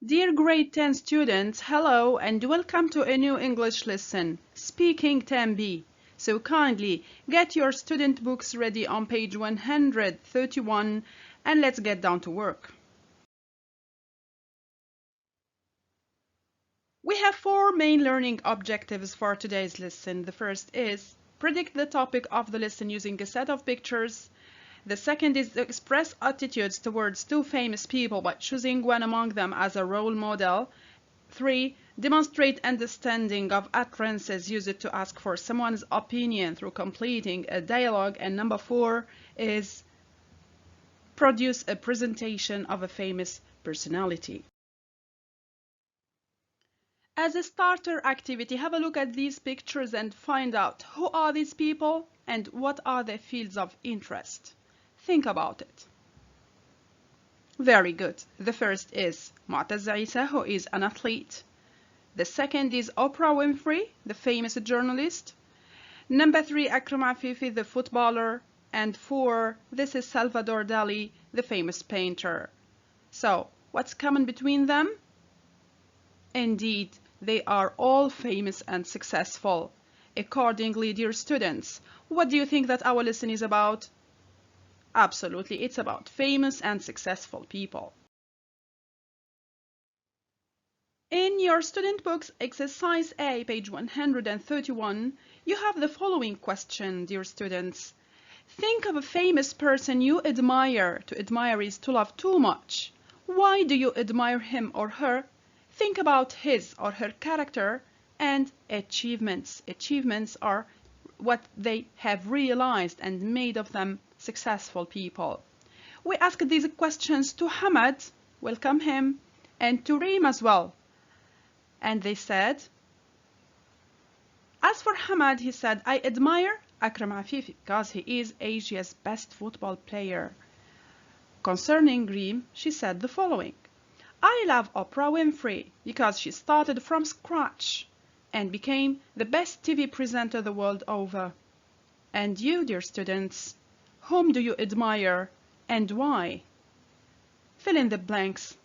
Dear grade 10 students, hello and welcome to a new English lesson, Speaking 10B. So kindly get your student books ready on page 131 and let's get down to work. We have four main learning objectives for today's lesson. The first is predict the topic of the lesson using a set of pictures. The second is to express attitudes towards two famous people by choosing one among them as a role model. 3. Demonstrate understanding of utterances used to ask for someone's opinion through completing a dialogue. And number 4 is produce a presentation of a famous personality. As a starter activity, have a look at these pictures and find out who are these people and what are their fields of interest. Think about it. Very good. The first is Mu'taz Isa, who is an athlete. The second is Oprah Winfrey, the famous journalist. Number 3, Akram Afifi, the footballer. And 4, this is Salvador Dali, the famous painter. So, what's common between them? Indeed, they are all famous and successful. Accordingly, dear students, what do you think that our lesson is about? Absolutely, it's about famous and successful people. In your student books, exercise A, page 131, you have the following question, dear students. Think of a famous person you admire. To admire is to love too much. Why do you admire him or her? Think about his or her character and achievements. Achievements are what they have realized and made of them successful people. We asked these questions to Hamad, welcome him, and to Reem as well. And they said, as for Hamad, he said, I admire Akram Afifi because he is Asia's best football player. Concerning Reem, she said the following. I love Oprah Winfrey because she started from scratch and became the best TV presenter the world over. And you, dear students, whom do you admire and why? Fill in the blanks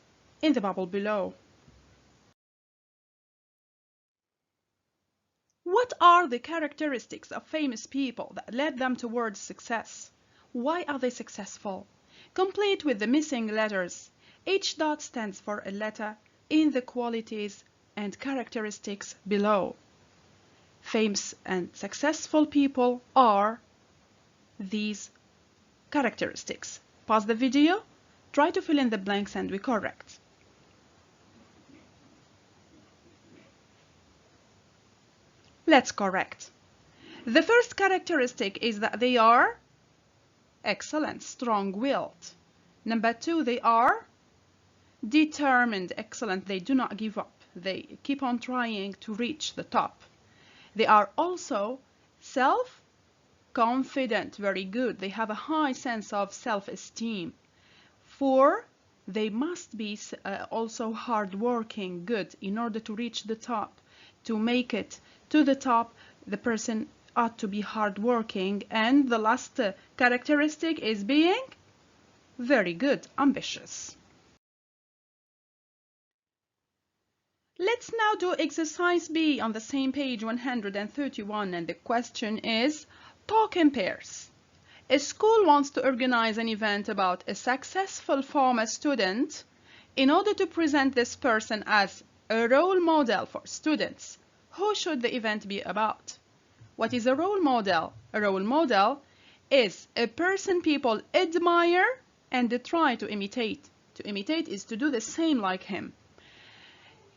in the bubble below. What are the characteristics of famous people that led them towards success? Why are they successful? Complete with the missing letters. Each dot stands for a letter in the qualities and characteristics below. Famous and successful people are these characteristics. Pause the video, try to fill in the blanks and we correct. Let's correct. The first characteristic is that they are excellent, strong-willed. Number 2, they are determined, excellent. They do not give up. They keep on trying to reach the top. They are also self-confident, very good. They have a high sense of self-esteem. 4, they must be also hardworking, good. In order to reach the top, to make it to the top, the person ought to be hardworking. And the last characteristic is being very good, ambitious. Let's now do exercise B on the same page 131, and the question is, talk in pairs. A school wants to organize an event about a successful former student. In order to present this person as a role model for students, who should the event be about? What is a role model? A role model is a person people admire and try to imitate. To imitate is to do the same like him.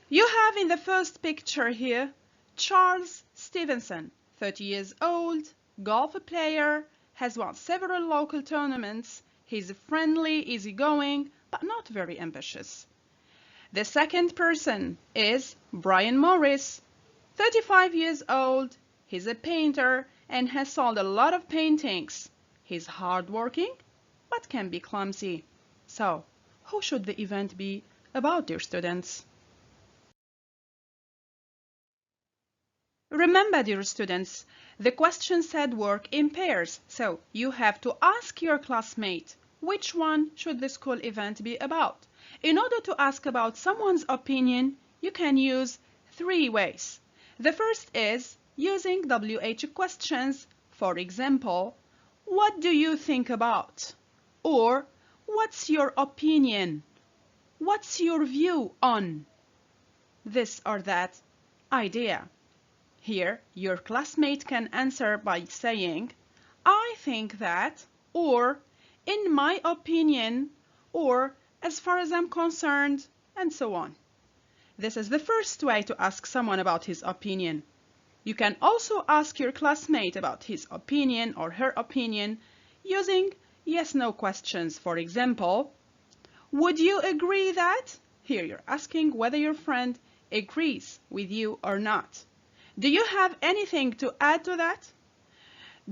You have in the first picture here Charles Stevenson, 30 years old, golf player, has won several local tournaments. He's friendly, easygoing, but not very ambitious. The second person is Brian Morris, 35 years old. He's a painter and has sold a lot of paintings. He's hardworking, but can be clumsy. So, who should the event be about, dear students? Remember, dear students, the question said work in pairs, so you have to ask your classmate Which one should the school event be about? In order to ask about someone's opinion, you can use three ways. The first is using WH questions. For example, what do you think about? Or what's your opinion? What's your view on this or that idea? Here, your classmate can answer by saying, I think that, or in my opinion, or as far as I'm concerned, and so on. This is the first way to ask someone about his opinion. You can also ask your classmate about his opinion or her opinion using yes-no questions. For example, would you agree that? Here you're asking whether your friend agrees with you or not. Do you have anything to add to that?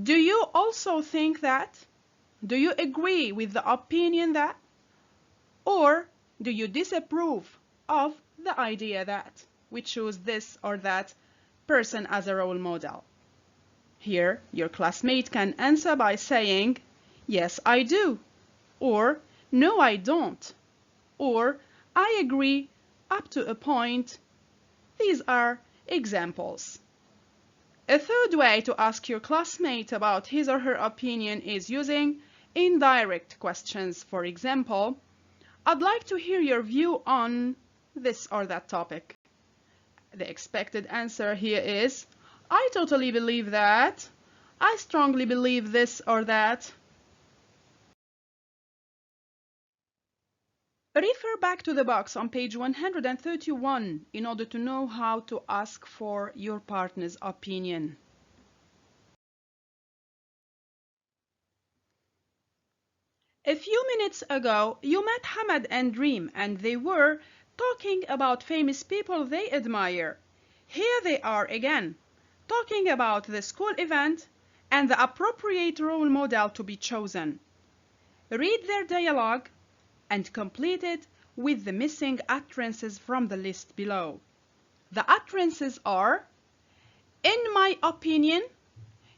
Do you also think that? Do you agree with the opinion that? Or do you disapprove of the idea that we choose this or that person as a role model? Here, your classmate can answer by saying, yes, I do, or no, I don't, or I agree up to a point. These are examples. A third way to ask your classmate about his or her opinion is using indirect questions. For example, I'd like to hear your view on this or that topic. The expected answer here is, I totally believe that. I strongly believe this or that. Refer back to the box on page 131 in order to know how to ask for your partner's opinion. A few minutes ago, you met Hamad and Reem, and they were talking about famous people they admire. Here they are again, talking about the school event and the appropriate role model to be chosen. Read their dialogue and complete it with the missing utterances from the list below. The utterances are, in my opinion,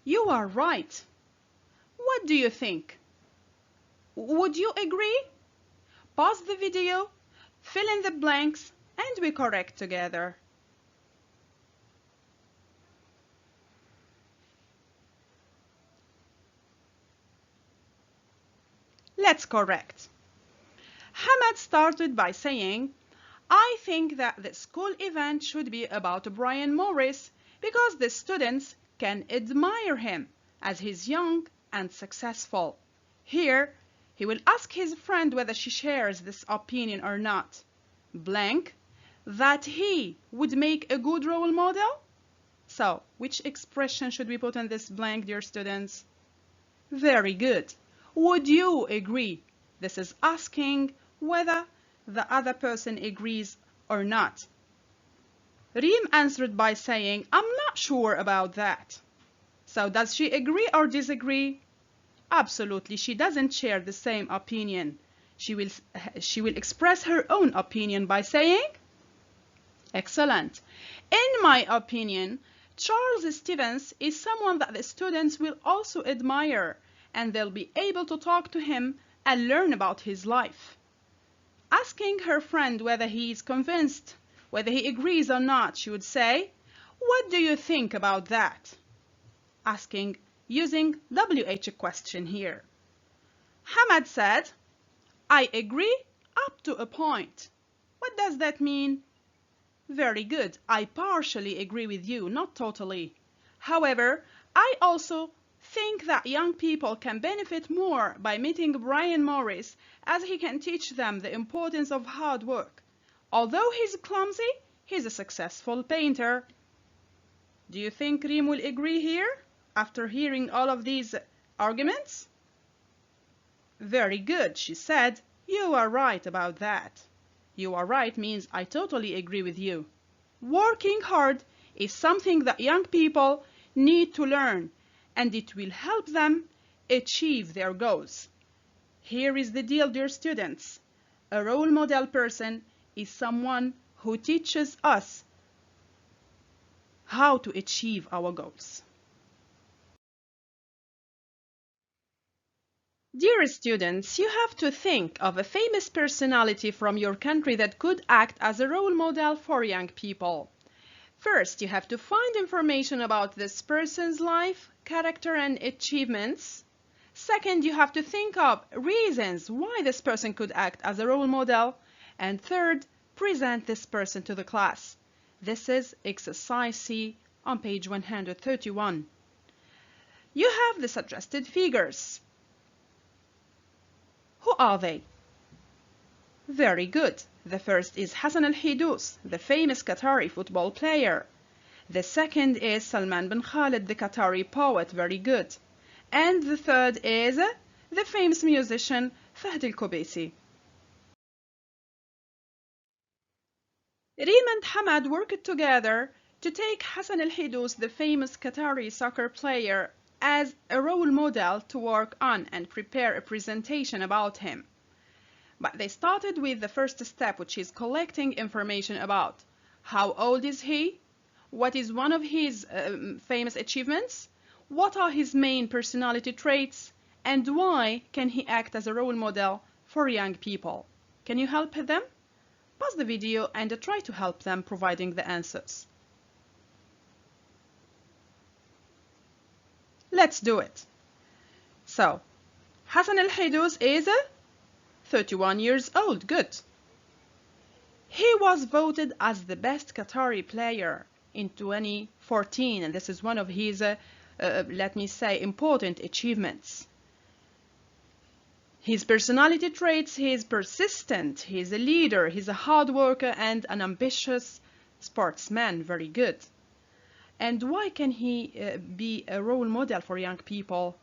you are right. What do you think? Would you agree? Pause the video, fill in the blanks, and we correct together. Let's correct. Hamad started by saying, I think that the school event should be about Brian Morris because the students can admire him as he's young and successful. Here, he will ask his friend whether she shares this opinion or not. Blank, that he would make a good role model? So, which expression should we put in this blank, dear students? Very good. Would you agree? This is asking whether the other person agrees or not. Reem answered by saying, I'm not sure about that. So does she agree or disagree? Absolutely, she doesn't share the same opinion. She will express her own opinion by saying, excellent. In my opinion, Charles Stevens is someone that the students will also admire, and they'll be able to talk to him and learn about his life. Asking her friend whether he is convinced, whether he agrees or not, she would say, what do you think about that? Asking using WH question here. Hamad said, I agree up to a point. What does that mean? Very good. I partially agree with you, not totally. However, I also think that young people can benefit more by meeting Brian Morris, as he can teach them the importance of hard work. Although he's clumsy, he's a successful painter. Do you think Reem will agree here after hearing all of these arguments? Very good, she said. You are right about that. You are right means I totally agree with you. Working hard is something that young people need to learn, and it will help them achieve their goals. Here is the deal, dear students. A role model person is someone who teaches us how to achieve our goals. Dear students, you have to think of a famous personality from your country that could act as a role model for young people. First, you have to find information about this person's life, character, and achievements. Second, you have to think of reasons why this person could act as a role model. And third, present this person to the class. This is exercise C on page 131. You have the suggested figures. Who are they? Very good. The first is Hassan al-Hidous, the famous Qatari football player. The second is Salman bin Khalid, the Qatari poet. Very good. And the third is the famous musician Fahd al-Kubaisi. Reem and Hamad worked together to take Hassan al-Hidous, the famous Qatari soccer player, as a role model to work on and prepare a presentation about him. But they started with the first step, which is collecting information about how old is he, what is one of his famous achievements, what are his main personality traits, and why can he act as a role model for young people. Can you help them? Pause the video and try to help them providing the answers. Let's do it. So, Hassan al-Hidous is 31 years old. Good. He was voted as the best Qatari player in 2014, and this is one of his, let me say, important achievements. His personality traits: he is persistent, he is a leader, he's a hard worker and an ambitious sportsman. Very good. And why can he be a role model for young people?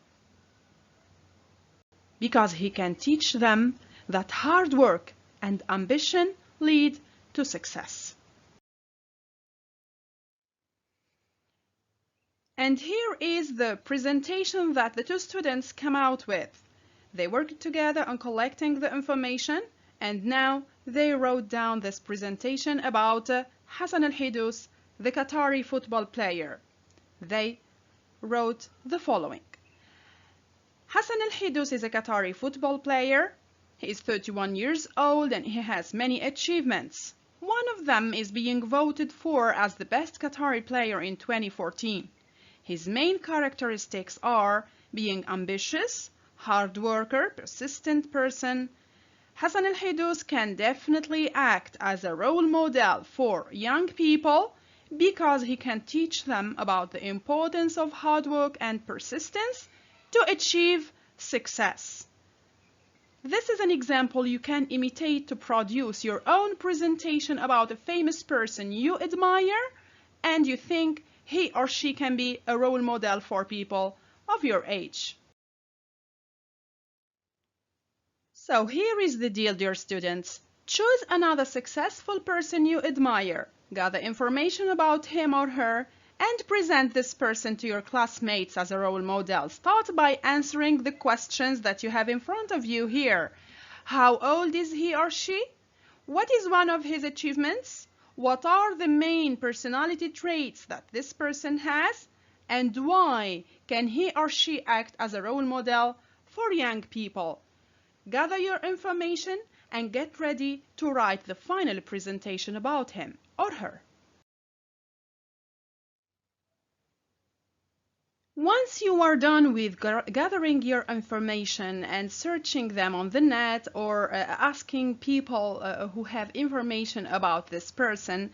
Because he can teach them that hard work and ambition lead to success. And here is the presentation that the two students come out with. They worked together on collecting the information, and now they wrote down this presentation about Hassan al-Hidous, the Qatari football player. They wrote the following. Hassan al-Hidous is a Qatari football player. He is 31 years old and he has many achievements. One of them is being voted for as the best Qatari player in 2014. His main characteristics are being ambitious, hard worker, persistent person. Hassan al-Hidous can definitely act as a role model for young people because he can teach them about the importance of hard work and persistence to achieve success. This is an example you can imitate to produce your own presentation about a famous person you admire and you think he or she can be a role model for people of your age. So here is the deal, dear students. Choose another successful person you admire, gather information about him or her, and present this person to your classmates as a role model. Start by answering the questions that you have in front of you here. How old is he or she? What is one of his achievements? What are the main personality traits that this person has? And why can he or she act as a role model for young people? Gather your information and get ready to write the final presentation about him or her. Once you are done with gathering your information and searching them on the net or asking people who have information about this person,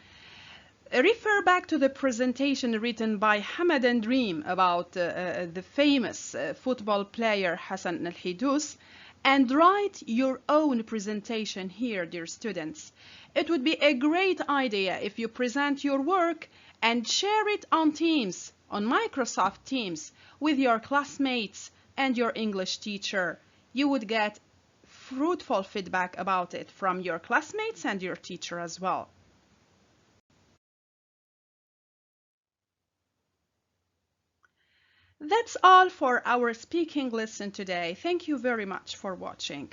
refer back to the presentation written by Hamad and Reem about the famous football player Hassan al-Hidous and write your own presentation here, dear students. It would be a great idea if you present your work and share it on Teams, on Microsoft Teams, with your classmates and your English teacher. You would get fruitful feedback about it from your classmates and your teacher as well. That's all for our speaking lesson today. Thank you very much for watching.